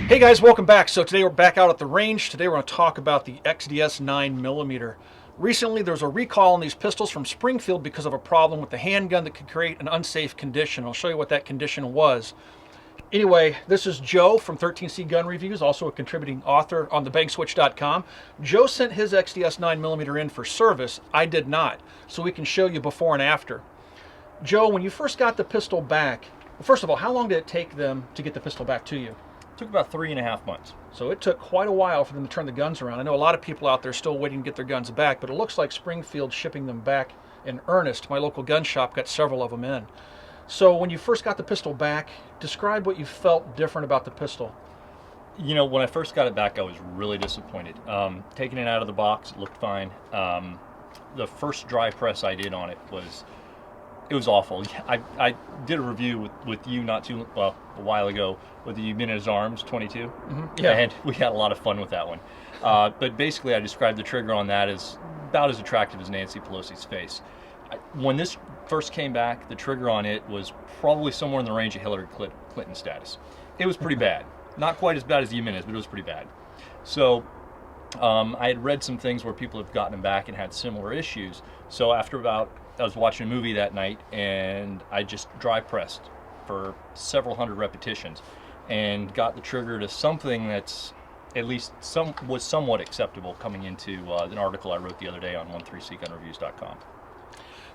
Hey guys, welcome back. So today we're back out at the range. Today we're going to talk about the XDS 9mm. Recently there was a recall on these pistols from Springfield because of a problem with the handgun that could create an unsafe condition. I'll show you what that condition was. Anyway, this is Joe from 13C Gun Reviews, also a contributing author on thebankswitch.com. Joe sent his XDS 9mm in for service. I did not, so we can show you before and after. Joe, when you first got the pistol back, first of all, how long did it take them to get the pistol back to you? It took about 3.5 months. So it took quite a while for them to turn the guns around. I know a lot of people out there still waiting to get their guns back, but it looks like Springfield shipping them back in earnest. My local gun shop got several of them in. So when you first got the pistol back, describe what you felt different about the pistol. You know, when I first got it back, I was really disappointed. Taking it out of the box, it looked fine. The first dry press I did on it was awful. I did a review with you a while ago with the Minutes Arms 22, Yeah. And we had a lot of fun with that one. But basically, I described the trigger on that as about as attractive as Nancy Pelosi's face. When this first came back, the trigger on it was probably somewhere in the range of Hillary Clinton status. It was pretty bad. Not quite as bad as the Minutes, but it was pretty bad. So I had read some things where people have gotten them back and had similar issues. So I was watching a movie that night, and I just dry pressed for several hundred repetitions and got the trigger to something that's at least was somewhat acceptable coming into an article I wrote the other day on 13cgunreviews.com.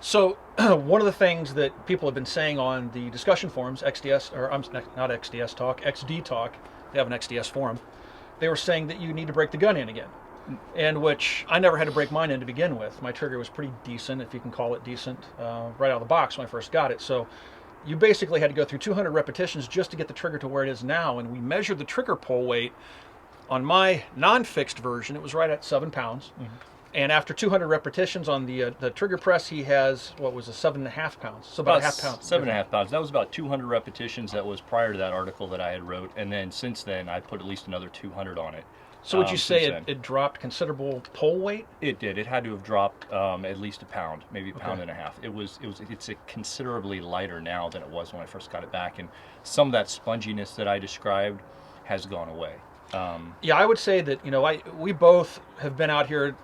So one of the things that people have been saying on the discussion forums, XDS, or not XDS Talk, XD Talk, they have an XDS forum, they were saying that you need to break the gun in again. And which I never had to break mine in to begin with. My trigger was pretty decent, if you can call it decent, right out of the box when I first got it. So you basically had to go through 200 repetitions just to get the trigger to where it is now. And we measured the trigger pull weight on my non-fixed version. It was right at 7 pounds. And after 200 repetitions on the trigger press, he has, what was it, 7.5 pounds? So about a half pound. 7.5 pounds. That was about 200 repetitions. That was prior to that article that I had wrote. And then since then, I put at least another 200 on it. So would you say it dropped considerable pull weight? It did. It had to have dropped at least a pound, maybe a pound and a half. It's a considerably lighter now than it was when I first got it back, and some of that sponginess that I described has gone away. Yeah, I would say that we both have been out here,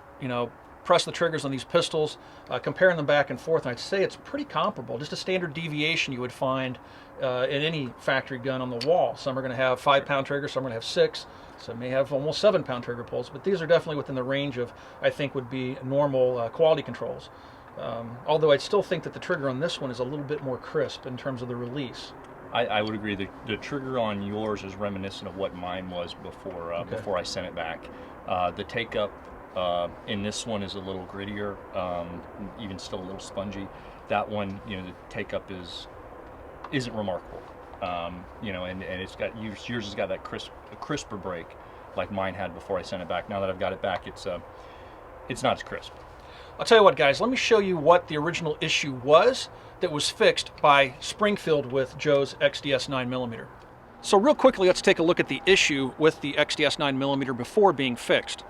press the triggers on these pistols, comparing them back and forth, and I'd say it's pretty comparable. Just a standard deviation you would find in any factory gun on the wall. Some are going to have 5-pound triggers, some are going to have 6. Some may have almost 7-pound trigger pulls, but these are definitely within the range of, I think, would be normal quality controls. Although I still think that the trigger on this one is a little bit more crisp in terms of the release. I would agree. The trigger on yours is reminiscent of what mine was before I sent it back. The take-up in this one is a little grittier, even still a little spongy. That one, the take-up isn't remarkable. And it's got yours has got that crisper break like mine had before I sent it back. Now that I've got it back, it's not as crisp. I'll tell you what, guys, let me show you what the original issue was that was fixed by Springfield with Joe's XDS 9mm. So real quickly, let's take a look at the issue with the XDS 9mm before being fixed.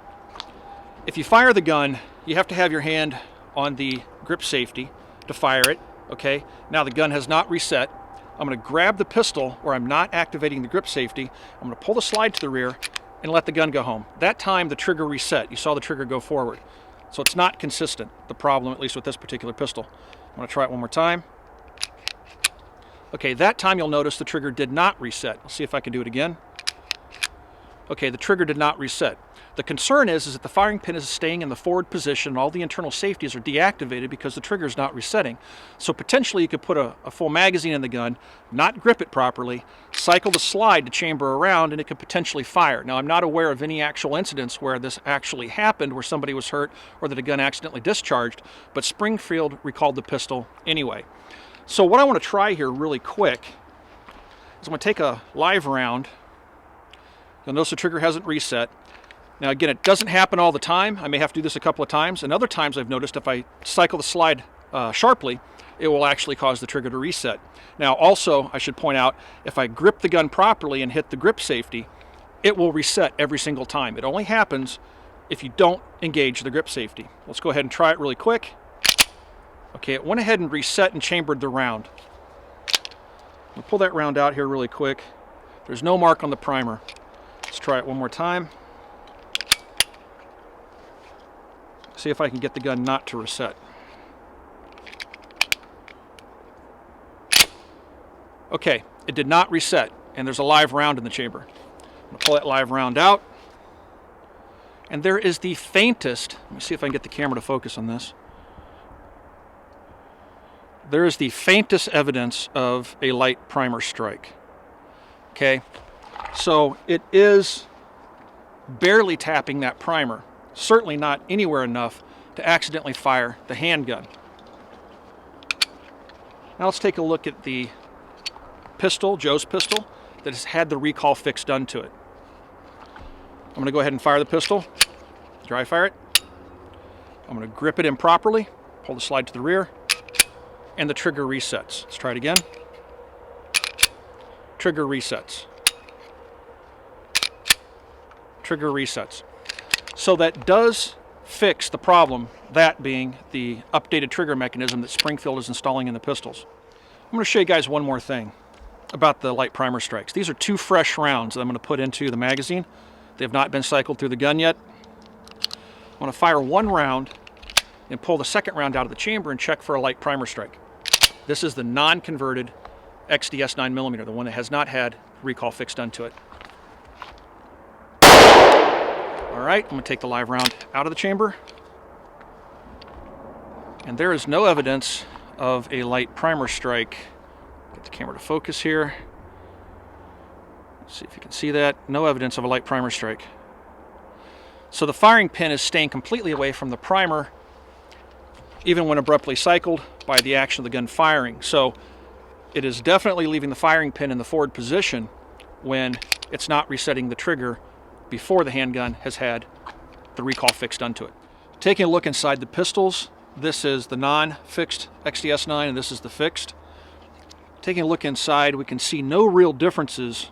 If you fire the gun, you have to have your hand on the grip safety to fire it, okay? Now the gun has not reset. I'm going to grab the pistol where I'm not activating the grip safety. I'm going to pull the slide to the rear and let the gun go home. That time the trigger reset. You saw the trigger go forward. So it's not consistent, the problem, at least with this particular pistol. I'm going to try it one more time. Okay, that time you'll notice the trigger did not reset. I'll see if I can do it again. Okay, the trigger did not reset. The concern is that the firing pin is staying in the forward position and all the internal safeties are deactivated because the trigger is not resetting. So potentially you could put a full magazine in the gun, not grip it properly, cycle the slide to chamber around, and it could potentially fire. Now, I'm not aware of any actual incidents where this actually happened, where somebody was hurt or that a gun accidentally discharged, but Springfield recalled the pistol anyway. So what I want to try here really quick is I'm going to take a live round. You'll notice the trigger hasn't reset. Now again, it doesn't happen all the time. I may have to do this a couple of times, and other times I've noticed if I cycle the slide sharply, it will actually cause the trigger to reset. Now also, I should point out, if I grip the gun properly and hit the grip safety, it will reset every single time. It only happens if you don't engage the grip safety. Let's go ahead and try it really quick. Okay, it went ahead and reset and chambered the round. I'll pull that round out here really quick. There's no mark on the primer. try it one more time. See if I can get the gun not to reset. Okay, it did not reset, and there's a live round in the chamber. I'm going to pull that live round out, and there is the faintest, let me see if I can get the camera to focus on this. There is the faintest evidence of a light primer strike. Okay, so it is barely tapping that primer, certainly not anywhere enough to accidentally fire the handgun. Now let's take a look at the pistol, Joe's pistol, that has had the recoil fix done to it. I'm going to go ahead and fire the pistol, dry fire it. I'm going to grip it improperly, pull the slide to the rear, and the trigger resets. Let's try it again. Trigger resets. Trigger resets. So that does fix the problem, that being the updated trigger mechanism that Springfield is installing in the pistols. I'm going to show you guys one more thing about the light primer strikes. These are 2 fresh rounds that I'm going to put into the magazine. They have not been cycled through the gun yet. I'm going to fire 1 round and pull the 2nd round out of the chamber and check for a light primer strike. This is the non-converted XDS 9mm, the one that has not had recoil fix done to it. All right, I'm going to take the live round out of the chamber. And there is no evidence of a light primer strike. Get the camera to focus here. Let's see if you can see that. No evidence of a light primer strike. So the firing pin is staying completely away from the primer, even when abruptly cycled by the action of the gun firing. So it is definitely leaving the firing pin in the forward position when it's not resetting the trigger before the handgun has had the recoil fix done to it. Taking a look inside the pistols, this is the non-fixed XDS-9 and this is the fixed. Taking a look inside, we can see no real differences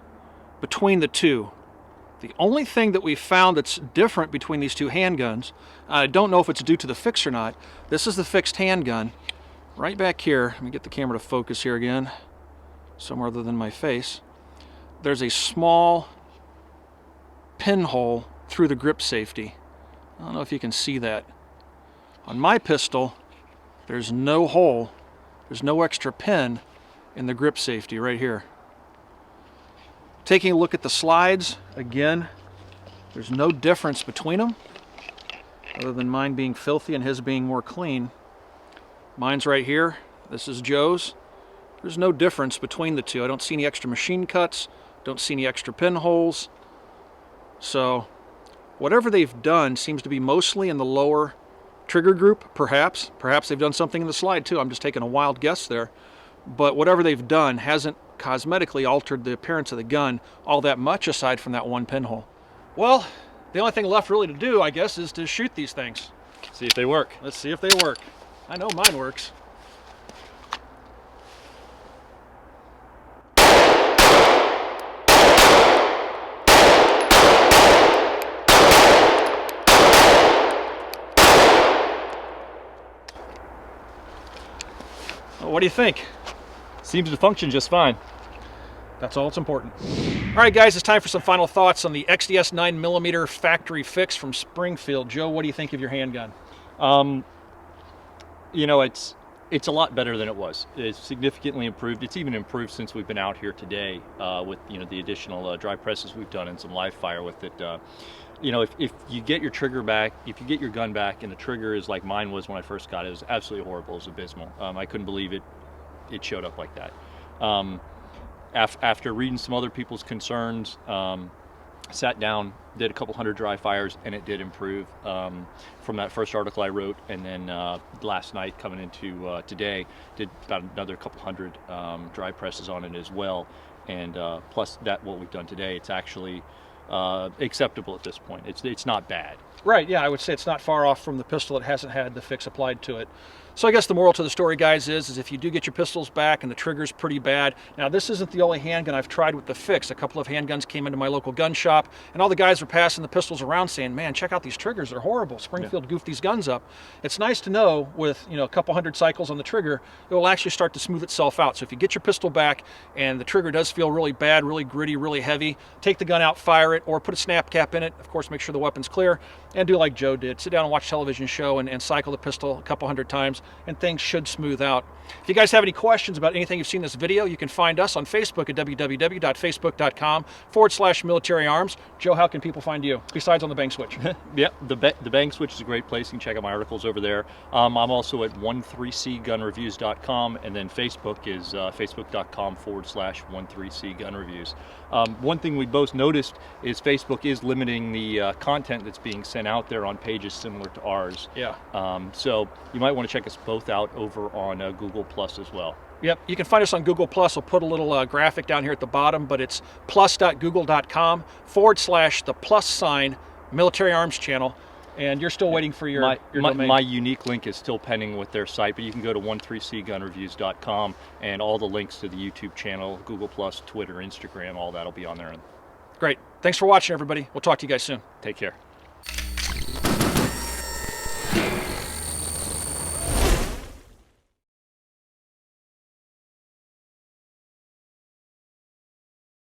between the two. The only thing that we found that's different between these 2 handguns, I don't know if it's due to the fix or not, this is the fixed handgun. Right back here, let me get the camera to focus here again, somewhere other than my face. There's a small pinhole through the grip safety. I don't know if you can see that. On my pistol, there's no hole, there's no extra pin in the grip safety right here. Taking a look at the slides, again, there's no difference between them, other than mine being filthy and his being more clean. Mine's right here, this is Joe's. There's no difference between the two. I don't see any extra machine cuts, don't see any extra pinholes. So whatever they've done seems to be mostly in the lower trigger group, perhaps. Perhaps they've done something in the slide too. I'm just taking a wild guess there. But whatever they've done hasn't cosmetically altered the appearance of the gun all that much, aside from that 1 pinhole. Well, the only thing left really to do, I guess, is to shoot these things. See if they work. Let's see if they work. I know mine works. Well, what do you think? Seems to function just fine. That's all that's important. All right, guys, it's time for some final thoughts on the XDS 9mm factory fix from Springfield. Joe, what do you think of your handgun? You know, it's a lot better than it was. It's significantly improved. It's even improved since we've been out here today with, you know, the additional dry presses we've done and some live fire with it. You know, if you get your trigger back, if you get your gun back and the trigger is like mine was when I first got it, it was absolutely horrible. It was abysmal. I couldn't believe it showed up like that. After reading some other people's concerns, sat down, did a couple hundred dry fires, and it did improve from that first article I wrote. And then last night, coming into today, did about another couple hundred dry presses on it as well. And plus that, what we've done today, it's actually acceptable at this point. It's not bad. Right, yeah, I would say it's not far off from the pistol that hasn't had the fix applied to it. So I guess the moral to the story, guys, is if you do get your pistols back and the trigger's pretty bad. Now, this isn't the only handgun I've tried with the fix. A couple of handguns came into my local gun shop, and all the guys were passing the pistols around saying, man, check out these triggers, they're horrible. Springfield goofed these guns up. It's nice to know with, a couple hundred cycles on the trigger, it will actually start to smooth itself out. So if you get your pistol back and the trigger does feel really bad, really gritty, really heavy, take the gun out, fire it, or put a snap cap in it. Of course, make sure the weapon's clear, and do like Joe did. Sit down and watch a television show and cycle the pistol a couple hundred times, and things should smooth out. If you guys have any questions about anything you've seen in this video, you can find us on Facebook at www.facebook.com/military arms. Joe, how can people find you besides on the Bang Switch? Yeah, the Bang Switch is a great place. You can check out my articles over there. I'm also at 13cgunreviews.com, and then Facebook is facebook.com/13cgunreviews. One thing we both noticed is Facebook is limiting the content that's being sent out there on pages similar to ours. Yeah. So you might want to check us both out over on Google Plus as well. Yep, you can find us on Google Plus. I'll put a little graphic down here at the bottom, but it's plus.google.com/the military arms channel. And you're still waiting for your domain. My unique link is still pending with their site, but you can go to 13cgunreviews.com, and all the links to the YouTube channel, Google Plus, Twitter, Instagram, all that'll be on there. Great. Thanks for watching, everybody. We'll talk to you guys soon. Take care.